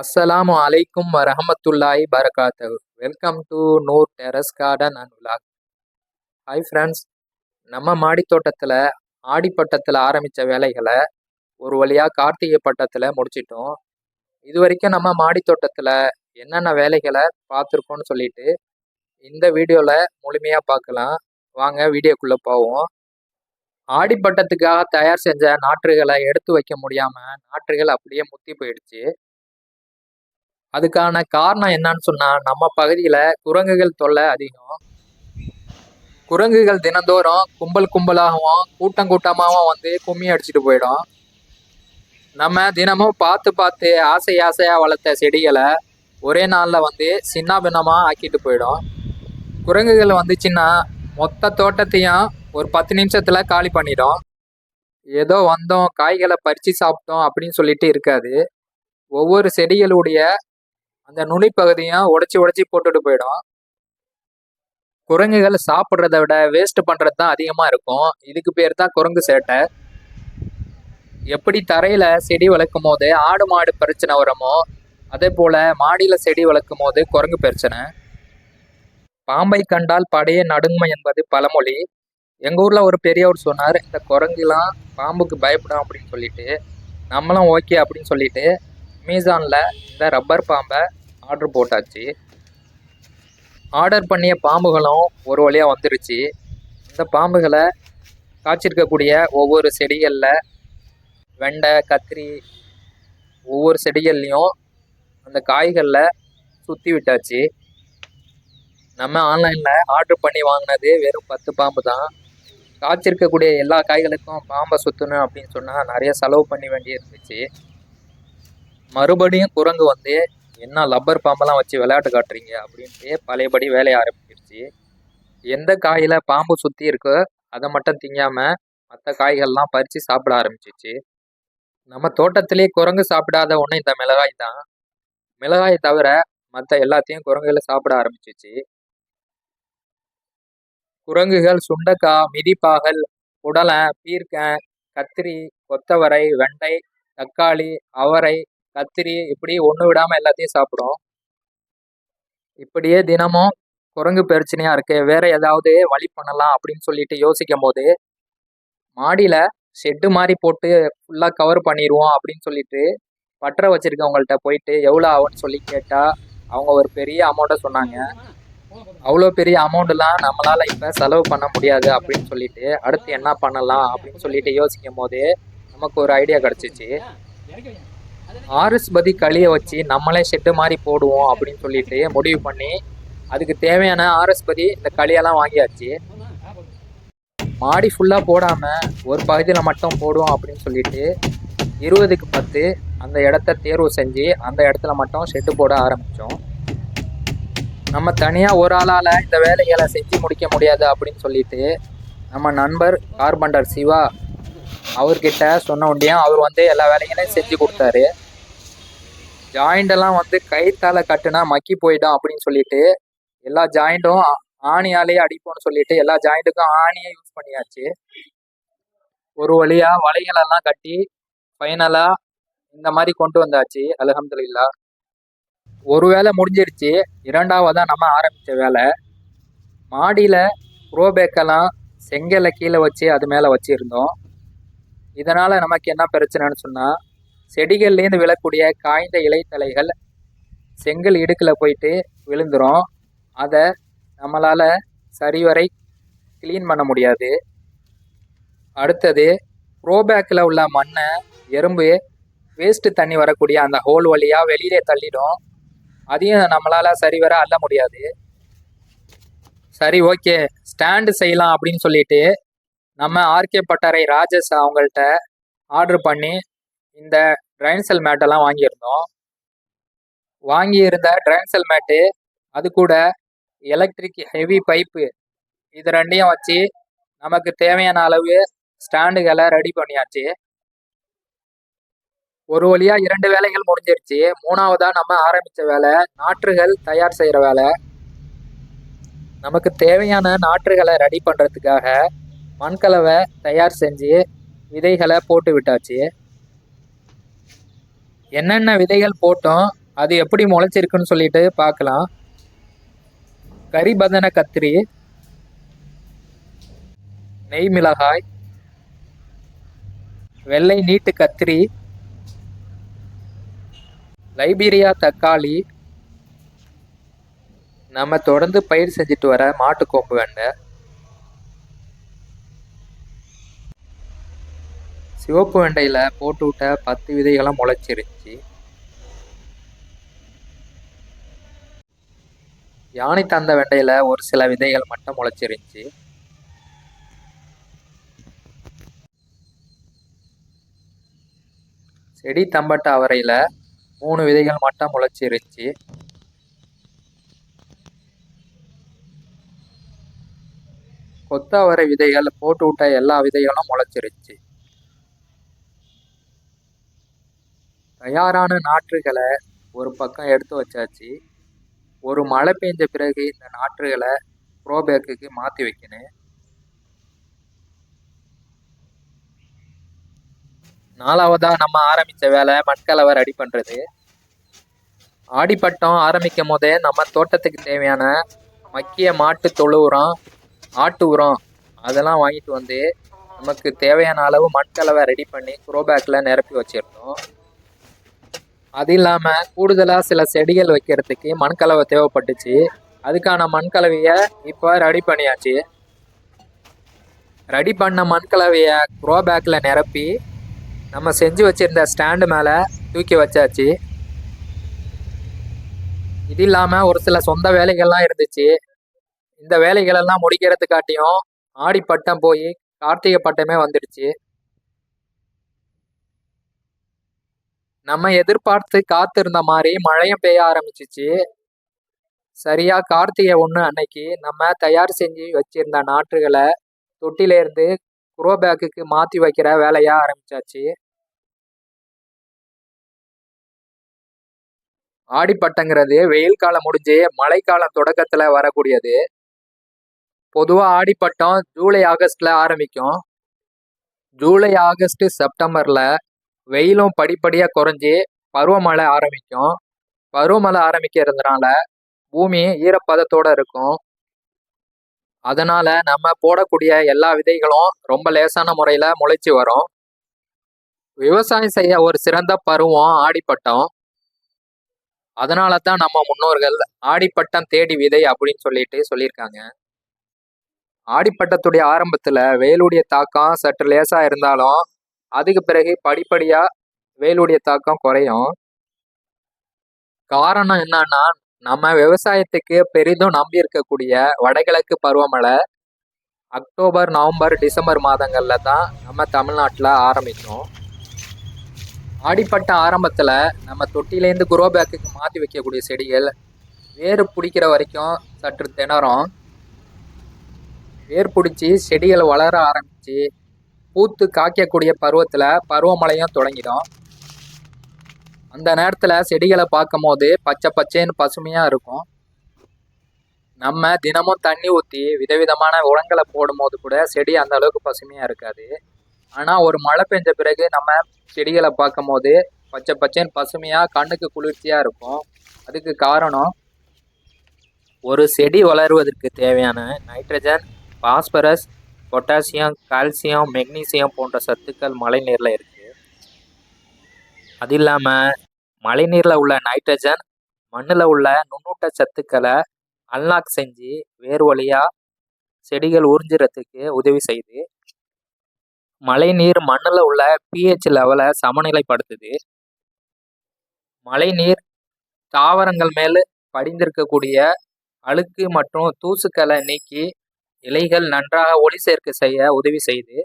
அஸ்ஸலாமு அலைக்கும் வரஹமத்துல்லாஹி பரகாத்தஹு. Welcome to Noor terrace garden and vlog. Hi friends, நம்ம மாடி தோட்டத்தில் ஆடிப்பட்டத்தில் ஆரம்பித்த வேலைகளை ஒரு வழியாக கார்த்திகை பட்டத்தில் முடிச்சிட்டோம். இது வரைக்கும் நம்ம மாடி தோட்டத்தில் என்னென்ன வேலைகளை பார்த்துருக்கோன்னு சொல்லிட்டு இந்த வீடியோவில் முழுமையாக பார்க்கலாம். வாங்க வீடியோக்குள்ளே போவோம். ஆடிப்பட்டத்துக்காக தயார் செஞ்ச நாற்றுகளை எடுத்து வைக்க முடியாமல் நாற்றுகள் அப்படியே முத்தி போயிடுச்சு. அதுக்கான காரணம் என்னன்னு சொன்னா, நம்ம பகுதியில குரங்குகள் தொல்லை அதிகம். குரங்குகள் தினந்தோறும் கும்பல் கும்பலாகவும் கூட்டம் கூட்டமாகவும் வந்து கும்மி அடிச்சுட்டு போயிடும். நம்ம தினமும் பார்த்து பார்த்து ஆசையா வளர்த்த செடிகளை ஒரே நாளில் வந்து சின்ன பின்னமா ஆக்கிட்டு போயிடும். குரங்குகள் வந்துச்சுன்னா மொத்த தோட்டத்தையும் ஒரு 10 நிமிஷத்துல காலி பண்ணிடும். ஏதோ வந்தோம் காய்களை பறிச்சு சாப்பிட்டோம் அப்படின்னு சொல்லிட்டு இருக்காது. ஒவ்வொரு செடிகளுடைய அந்த நுனி பகுதியும் உடைச்சி போட்டுட்டு போயிடும். குரங்குகள் சாப்பிட்றத விட வேஸ்ட் பண்றது தான் அதிகமா இருக்கும். இதுக்கு பேர் தான் குரங்கு சேட்டை. எப்படி தரையில செடி வளர்க்கும் போது ஆடு மாடு பிரச்சனை வருமோ, அதே போல மாடியில செடி வளர்க்கும் போது குரங்கு பிரச்சனை. பாம்பை கண்டால் படையே நடுங்குமை என்பது பழமொழி. எங்க ஊர்ல ஒரு பெரியவர் சொன்னார், இந்த குரங்குலாம் பாம்புக்கு பயப்படும் அப்படின்னு சொல்லிட்டு. நம்மளும் ஓகே அப்படின்னு சொல்லிட்டு அமேசான்ல இந்த ரப்பர் பாம்பை ஆர்டர் போட்டாச்சு. ஆர்டர் பண்ணிய பாம்புகளும் ஒரு வழியாக வந்துருச்சு. இந்த பாம்புகளை காய்ச்சிருக்கக்கூடிய ஒவ்வொரு செடிகளில் வெண்டை கத்திரி ஒவ்வொரு செடிகள்லையும் அந்த காய்களில் சுற்றி விட்டாச்சு. நம்ம ஆன்லைனில் ஆர்டர் பண்ணி வாங்கினது வெறும் 10 பாம்பு தான். காய்ச்சிருக்கக்கூடிய எல்லா காய்களுக்கும் பாம்பை சுற்றணும் அப்படின்னு சொன்னால் நிறைய செலவு பண்ணி வேண்டி இருந்துச்சு. மறுபடியும் குரங்கு வந்து என்ன லப்பர் பாம்பெல்லாம் வச்சு விளையாட்டு காட்டுறீங்க அப்படின்ட்டு பழையபடி வேலையை ஆரம்பிச்சிருச்சு. எந்த காயில் பாம்பு சுற்றி இருக்கோ அதை மட்டும் திங்காம மற்ற காய்கள்லாம் பறித்து சாப்பிட ஆரம்பிச்சிச்சு. நம்ம தோட்டத்திலே குரங்கு சாப்பிடாத ஒன்று இந்த மிளகாய் தான். மிளகாயை தவிர மற்ற எல்லாத்தையும் குரங்குகளை சாப்பிட ஆரம்பிச்சிச்சு. குரங்குகள் சுண்டைக்காய், மிதிப்பாகல், புடலை, பீர்க்கன், கத்திரி, கொத்தவரை, வெண்டை, தக்காளி, அவரை, கத்திரி இப்படி ஒன்று விடாமல் எல்லாத்தையும் சாப்பிடும். இப்படியே தினமும் குரங்கு பிரச்சனையா இருக்கு, வேற ஏதாவது வழி பண்ணலாம் அப்படின்னு சொல்லிட்டு யோசிக்கும் போது மாடியில ஷெட்டு மாதிரி போட்டு ஃபுல்லாக கவர் பண்ணிடுவோம் அப்படின்னு சொல்லிட்டு பற்ற வச்சிருக்கவங்கள்ட்ட போயிட்டு எவ்வளோ ஆகும்னு சொல்லி கேட்டால் அவங்க ஒரு பெரிய அமௌண்ட்டை சொன்னாங்க. அவ்வளோ பெரிய அமௌண்ட்லாம் நம்மளால் இப்போ செலவு பண்ண முடியாது அப்படின்னு சொல்லிட்டு அடுத்து என்ன பண்ணலாம் அப்படின்னு சொல்லிட்டு யோசிக்கும் போதே நமக்கு ஒரு ஐடியா கிடச்சிச்சு. ஆர்எஸ்பதி களியை வச்சு நம்மளே ஷெட்டு மாதிரி போடுவோம் அப்படின்னு சொல்லிட்டு முடிவு பண்ணி அதுக்கு தேவையான ஆர்எஸ்பதி இந்த களியெல்லாம் வாங்கியாச்சு. மாடி ஃபுல்லாக போடாமல் ஒரு பகுதியில் மட்டும் போடுவோம் அப்படின்னு சொல்லிட்டு 20க்கு 10 அந்த இடத்த தேர்வு செஞ்சு அந்த இடத்துல மட்டும் ஷெட்டு போட ஆரம்பித்தோம். நம்ம தனியாக ஒரு ஆளால் இந்த வேலைகளை செஞ்சு முடிக்க முடியாது அப்படின்னு சொல்லிட்டு நம்ம நண்பர் கார்பெண்டர் சிவா அவர்கிட்ட சொன்ன உடனே அவர் வந்து எல்லா வேலைகளையும் செஞ்சு கொடுத்தாரு. ஜாயிண்டெல்லாம் வந்து கைத்தால் கட்டுனா மக்கி போயிடும் அப்படின்னு சொல்லிட்டு எல்லா ஜாயிண்ட்டும் ஆணியாலேயே அடிப்போம்னு சொல்லிட்டு எல்லா ஜாயிண்ட்டுக்கும் ஆணியே யூஸ் பண்ணியாச்சு. ஒரு வழியாக வலைகளெல்லாம் கட்டி ஃபைனலாக இந்த மாதிரி கொண்டு வந்தாச்சு. அல்ஹம்துலில்லாஹ். ஒரு வேலை முடிஞ்சிருச்சு. இரண்டாவதாக நம்ம ஆரம்பித்த வேலை மாடியில் ப்ரோபேக்கெல்லாம் செங்கலை கீழே வச்சு அது மேலே வச்சுருந்தோம். இதனால் நமக்கு என்ன பிரச்சனைன்னு சொன்னால், செடிகள்லேருந்து விழக்கூடிய காய்ந்த இலைத்தலைகள் செங்கல் இடுக்கில் போயிட்டு விழுந்துடும். அதை நம்மளால் சரிவரை க்ளீன் பண்ண முடியாது. அடுத்தது ப்ரோபேக்கில் உள்ள மண்ணை எறும்பு வேஸ்ட்டு தண்ணி வரக்கூடிய அந்த ஹோல் வழியாக வெளியிலே தள்ளிடும். அதையும் நம்மளால் சரிவர அள்ள முடியாது. சரி ஓகே ஸ்டாண்டு செய்யலாம் அப்படின்னு சொல்லிட்டு நம்ம ஆர்கே பட்டறை ராஜேஷ் அவங்கள்ட்ட ஆர்டர் பண்ணி இந்த ட்ரைன்செல் மேட்டெல்லாம் வாங்கியிருந்தோம். வாங்கியிருந்த ட்ரைன்செல் மேட்டு அது கூட எலக்ட்ரிக் ஹெவி பைப்பு இது ரெண்டையும் வச்சு நமக்கு தேவையான அளவு ஸ்டாண்டுகளை ரெடி பண்ணியாச்சு. ஒரு வழியாக 2 வேலைகள் முடிஞ்சிருச்சு. மூணாவதாக நம்ம ஆரம்பித்த வேலை நாற்றுகள் தயார் செய்கிற வேலை. நமக்கு தேவையான நாற்றுகளை ரெடி பண்ணுறதுக்காக மண்கலவை தயார் செஞ்சு விதைகளை போட்டு விட்டாச்சு. என்னென்ன விதைகள் போட்டோம் அது எப்படி முளைச்சிருக்குன்னு சொல்லிட்டு பார்க்கலாம். கரிபதன கத்திரி, நெய் மிளகாய், வெள்ளை நீட்டு கத்திரி, லைபீரியா தக்காளி, நம்ம தொடர்ந்து பயிர் செஞ்சுட்டு வர மாட்டுக்கொம்பு வெண்டை, சிவப்பு வெண்டையில போட்டு விட்ட 10 விதைகளும் முளைச்சிருச்சு. யானை தந்த வெண்டையில ஒரு சில விதைகள் மட்டும் முளைச்சிருச்சு. செடி தம்பட்ட அவரையில 3 விதைகள் மட்டும் முளைச்சிருச்சு. கொத்தவரை விதைகள் போட்டு விட்ட எல்லா விதைகளும் முளைச்சிருச்சு. தயாரான நாற்றுகளை ஒரு பக்கம் எடுத்து வச்சாச்சு. ஒரு மழை பெஞ்ச பிறகு இந்த நாற்றுகளை க்ரோ பேக்குக்கு மாற்றி வைக்கணும். நாலாவதா நம்ம ஆரம்பித்த வேலை மண்கலவை ரெடி பண்ணுறது. ஆடிப்பட்டம் ஆரம்பிக்கும் போதே நம்ம தோட்டத்துக்கு தேவையான மக்கிய மாட்டு தொழு உரம், ஆட்டு உரம் அதெல்லாம் வாங்கிட்டு வந்து நமக்கு தேவையான அளவு மண்கலவை ரெடி பண்ணி க்ரோ பேக்கில் நிரப்பி வச்சிருந்தோம். அது இல்லாமல் கூடுதலாக சில செடிகள் வைக்கிறதுக்கு மண்கலவை தேவைப்பட்டுச்சு. அதுக்கான மண்கலவையை இப்போ ரெடி பண்ணியாச்சு. ரெடி பண்ண மண்கலவையை க்ரோ பேக்கில் நிரப்பி நம்ம செஞ்சு வச்சுருந்த ஸ்டாண்டு மேலே தூக்கி வச்சாச்சு. இது இல்லாமல் ஒரு சில சொந்த வேலைகள்லாம் இருந்துச்சு. இந்த வேலைகளெல்லாம் முடிக்கிறதுக்காட்டியும் ஆடிப்பட்டம் போய் கார்த்திகை பட்டமே வந்துடுச்சு. நம்ம எதிர்பார்த்து காத்திருந்த மாதிரி மழையும் பெய்ய ஆரம்பிச்சிச்சு. சரியா கார்த்திகை 1 அன்னைக்கு நம்ம தயார் செஞ்சு வச்சிருந்த நாற்றுகளை தொட்டிலேருந்து க்ரோ பேக்குக்கு மாற்றி வைக்கிற வேலையா ஆரம்பிச்சாச்சு. ஆடிப்பட்டங்கிறது வெயில் காலம் முடிஞ்சு மழைக்காலம் தொடக்கத்துல வரக்கூடியது. பொதுவா ஆடிப்பட்டம் ஜூலை ஆகஸ்ட்ல ஆரம்பிக்கும். ஜூலை ஆகஸ்ட் செப்டம்பர்ல வெயிலும் படிப்படியா குறைஞ்சி பருவமழை ஆரம்பிக்கும். பருவமழை ஆரம்பிக்கிறதுனால பூமி ஈரப்பதத்தோட இருக்கும். அதனால நம்ம போடக்கூடிய எல்லா விதைகளும் ரொம்ப லேசான முறையில முளைச்சி வரும். விவசாயம் செய்ய ஒரு சிறந்த பருவம் ஆடிப்பட்டம். அதனால தான் நம்ம முன்னோர்கள் ஆடிப்பட்டம் தேடி விதை அப்படின்னு சொல்லிட்டு சொல்லியிருக்காங்க. ஆடிப்பட்டத்துடைய ஆரம்பத்துல வெயிலுடைய தாக்கம் சற்று லேசா இருந்தாலும் அதுக்கு பிறகு படிப்படியா வெயிலுடைய தாக்கம் குறையும். காரணம் என்னன்னா, நம்ம விவசாயத்துக்கு பெரிதும் நம்பி இருக்கக்கூடிய வடகிழக்கு பருவமழை அக்டோபர், நவம்பர், டிசம்பர் மாதங்கள்ல தான் நம்ம தமிழ்நாட்டில் ஆரம்பிக்கும். ஆடிப்பட்ட ஆரம்பத்துல நம்ம தொட்டிலேருந்து குரோ பேக்குக்கு மாற்றி வைக்கக்கூடிய செடிகள் வேர் பிடிக்கிற வரைக்கும் சற்று திணறும். வேர் பிடிச்சி செடிகள் வளர ஆரம்பிச்சு பூத்து காய்க்கக்கூடிய பருவத்துல பருவமழையும் தொடங்கிடும். அந்த நேரத்துல செடிகளை பார்க்கும் போது பச்சை பச்சைன்னு பசுமையா இருக்கும். நம்ம தினமும் தண்ணி ஊற்றி விதவிதமான உரங்களை போடும் போது கூட செடி அந்த அளவுக்கு பசுமையா இருக்காது. ஆனா ஒரு மழை பெஞ்ச பிறகு நம்ம செடிகளை பார்க்கும் போது பச்சை பச்சைன்னு பசுமையா கண்ணுக்கு குளிர்ச்சியா இருக்கும். அதுக்கு காரணம், ஒரு செடி வளருவதற்கு தேவையான nitrogen, phosphorus, potassium, calcium, magnesium போன்ற சத்துக்கள் மழை நீர்ல இருக்கு. அது இல்லாம மழை நீர்ல உள்ள நைட்ரஜன் மண்ணுல உள்ள நுண்ணூட்ட சத்துக்களை அன்லாக் செஞ்சு வேர் வழியா செடிகள் உறிஞ்சுறதுக்கு உதவி செய்யுது. மழை நீர் மண்ணுல உள்ள pH லெவலை சமநிலைப்படுத்துது. மழை நீர் தாவரங்கள் மேல் படிந்திருக்கக்கூடிய அழுக்கு மற்றும் தூசுக்களை நீக்கி இலைகள் நன்றாக ஒளி சேர்க்கை செய்ய உதவி செய்யுது.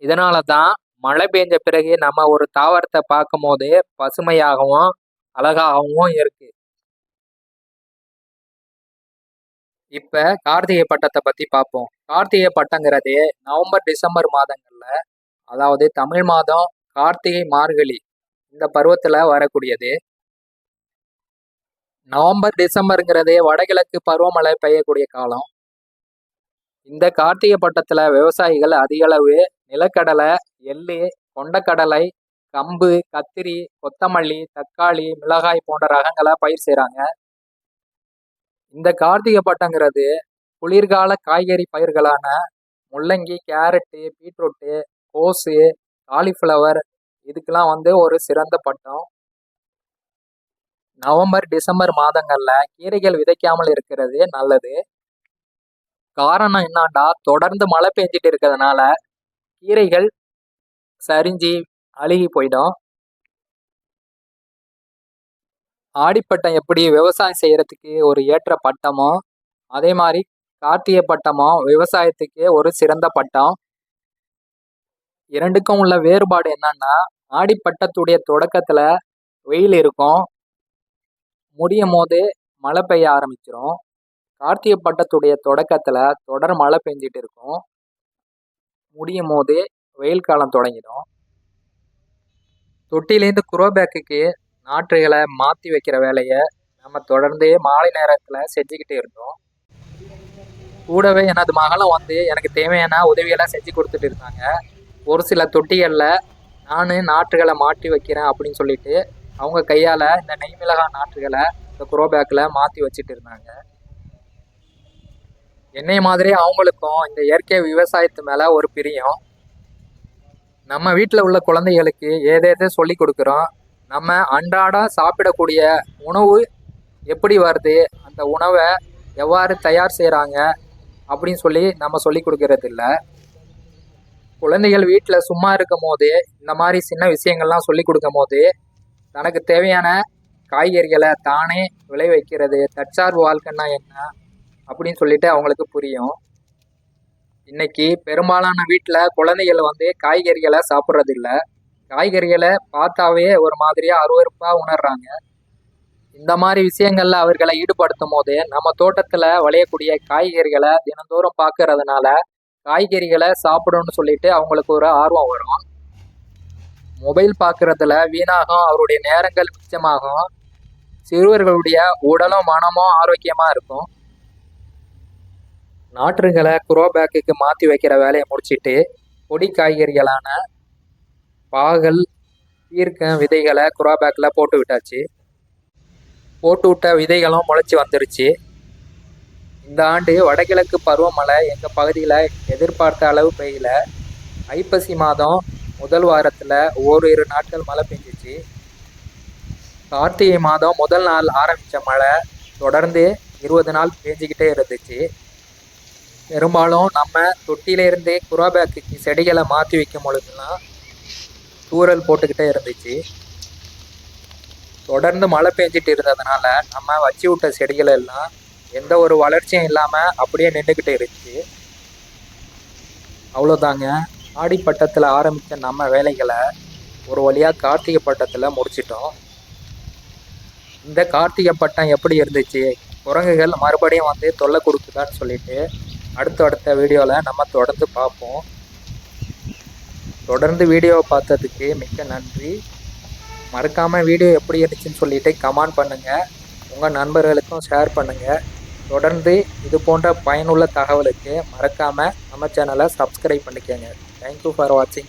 இதனால தான் மழை பெஞ்ச பிறகு நம்ம ஒரு தாவரத்தை பார்க்கும் போது பசுமையாகவும் அழகாகவும் இருக்கு. இப்ப கார்த்திகை பட்டத்தை பத்தி பார்ப்போம். கார்த்திகை பட்டங்கிறது நவம்பர், டிசம்பர் மாதங்கள்ல, அதாவது தமிழ் மாதம் கார்த்திகை, மார்கழி இந்த பருவத்துல வரக்கூடியது. நவம்பர், டிசம்பருங்கிறது வடகிழக்கு பருவமழை பெய்யக்கூடிய காலம். இந்த கார்த்திகை பட்டத்துல விவசாயிகள் அதிக அளவு நிலக்கடலை, எள்ளு, கொண்டக்கடலை, கம்பு, கத்திரி, கொத்தமல்லி, தக்காளி, மிளகாய் போன்ற ரகங்களை பயிர் செய்கிறாங்க. இந்த கார்த்திகை பட்டங்கிறது குளிர்கால காய்கறி பயிர்களான முள்ளங்கி, கேரட்டு, பீட்ரூட்டு, கோஸு, காலிஃப்ளவர் இதுக்கெல்லாம் ஒரு சிறந்த பட்டம். நவம்பர், டிசம்பர் மாதங்கள்ல கீரைகள் விதைக்காமல் இருக்கிறது நல்லது. காரணம் என்னன்னா, தொடர்ந்து மழை பெஞ்சிட்டு இருக்கிறதுனால கீரைகள் சரிஞ்சு அழுகி போயிடும். ஆடிப்பட்டம் எப்படி விவசாயம் செய்யறதுக்கு ஒரு ஏற்ற பட்டமோ, அதே மாதிரி கார்த்திகை பட்டமும் விவசாயத்துக்கு ஒரு சிறந்த பட்டம். இரண்டுக்கும் உள்ள வேறுபாடு என்னன்னா, ஆடிப்பட்டத்துடைய தொடக்கத்துல வெயில் இருக்கும், முடியும் போது மழை பெய்ய ஆரம்பிச்சிரும். கார்த்திகை பட்டத்துடைய தொடக்கத்துல தொடர் மழை பெஞ்சிட்டு இருக்கும், முடியும் போது வெயில் காலம் தொடங்கிடும். தொட்டிலேருந்து குரோ பேக்குக்கு நாற்றுகளை மாற்றி வைக்கிற வேலையை நம்ம தொடர்ந்து மாலை நேரத்தில் செஞ்சுக்கிட்டே இருந்தோம். கூடவே எனது மகளும் எனக்கு தேவையான உதவியெல்லாம் செஞ்சு கொடுத்துட்டு இருந்தாங்க. ஒரு சில தொட்டிகளில் நான் நாற்றுகளை மாற்றி வைக்கிறேன் அப்படின்னு சொல்லிட்டு அவங்க கையால் இந்த நெய் மிளகாய் நாற்றுகளை இந்த குரோ பேக்கில் மாற்றி வச்சுட்டு இருந்தாங்க. என்னை மாதிரி அவங்களுக்கும் இந்த இயற்கை விவசாயத்து மேலே ஒரு பிரியம். நம்ம வீட்டில் உள்ள குழந்தைகளுக்கு ஏதேதோ சொல்லி கொடுக்குறோம். நம்ம அன்றாடம் சாப்பிடக்கூடிய உணவு எப்படி வருது, அந்த உணவை எவ்வாறு தயார் செய்கிறாங்க அப்படின்னு சொல்லி நம்ம சொல்லி கொடுக்கறது இல்லை. குழந்தைகள் வீட்டில் சும்மா இருக்கும் போது இந்த மாதிரி சின்ன விஷயங்கள்லாம் சொல்லி கொடுக்கும் போது தனக்கு தேவையான காய்கறிகளை தானே விளைவிக்கிறது, தற்சார்பு வாழ்க்கைன்னா என்ன அப்படின்னு சொல்லிட்டு அவங்களுக்கு புரியும். இன்னைக்கு பெரும்பாலான வீட்டில் குழந்தைகள் காய்கறிகளை சாப்பிட்றது இல்லை. காய்கறிகளை பார்த்தாவே ஒரு மாதிரியாக அருவருப்பாக உணர்றாங்க. இந்த மாதிரி விஷயங்கள்ல அவர்களை ஈடுபடுத்தும் போது நம்ம தோட்டத்தில் விளையக்கூடிய காய்கறிகளை தினந்தோறும் பார்க்கறதுனால காய்கறிகளை சாப்பிடணும்னு சொல்லிட்டு அவங்களுக்கு ஒரு ஆர்வம் வரும். மொபைல் பார்க்கறதுல வீணாகும் அவருடைய நேரங்கள் மிச்சமாகும். சிறுவர்களுடைய உடலும் மனமும் ஆரோக்கியமாக இருக்கும். நாற்றுகளை குரோ பேக்குக்கு மாற்றி வைக்கிற வேலையை முடிச்சுட்டு பொடி காய்கறிகளான பாகல், பீர்க்கன் விதைகளை குரோ பேக்கில் போட்டு விட்டாச்சு. போட்டு விட்ட விதைகளும் முளைச்சி வந்துருச்சு. இந்த ஆண்டு வடகிழக்கு பருவமழை எங்கள் பகுதியில் எதிர்பார்த்த அளவு பெய்யல. ஐப்பசி மாதம் முதல் வாரத்தில் ஓரிரு நாட்கள் மழை பெஞ்சிச்சு. கார்த்திகை மாதம் முதல் நாள் ஆரம்பித்த மழை தொடர்ந்து 20 நாள் பெஞ்சிக்கிட்டே இருந்துச்சு. பெரும்பாலும் நம்ம தொட்டியிலேருந்து குரோ பேக்குக்கு செடிகளை மாற்றி வைக்கும் பொழுதுலாம் தூறல் போட்டுக்கிட்டே இருந்துச்சு. தொடர்ந்து மழை பெஞ்சிட்டு இருந்ததுனால நம்ம வச்சு விட்ட செடிகள் எல்லாம் எந்த ஒரு வளர்ச்சியும் இல்லாமல் அப்படியே நின்றுக்கிட்டே இருந்துச்சு. அவ்வளோதாங்க, ஆடிப்பட்டத்தில் ஆரம்பித்த நம்ம வேலைகளை ஒரு வழியாக கார்த்திகை பட்டத்தில் முடிச்சிட்டோம். இந்த கார்த்திகை பட்டம் எப்படி இருந்துச்சு, குரங்குகள் மறுபடியும் தொல்லை கொடுக்குதான்னு சொல்லிட்டு அடுத்த வீடியோவில் நம்ம தொடர்ந்து பார்ப்போம். தொடர்ந்து வீடியோவை பார்த்ததுக்கு மிக்க நன்றி. மறக்காமல் வீடியோ எப்படி இருந்துச்சுன்னு சொல்லிட்டு கமெண்ட் பண்ணுங்கள், உங்கள் நண்பர்களுக்கும் ஷேர் பண்ணுங்கள். தொடர்ந்து இது போன்ற பயனுள்ள தகவலுக்கு மறக்காமல் நம்ம சேனலை சப்ஸ்கிரைப் பண்ணிக்கோங்க. தேங்க்யூ ஃபார் வாட்சிங்.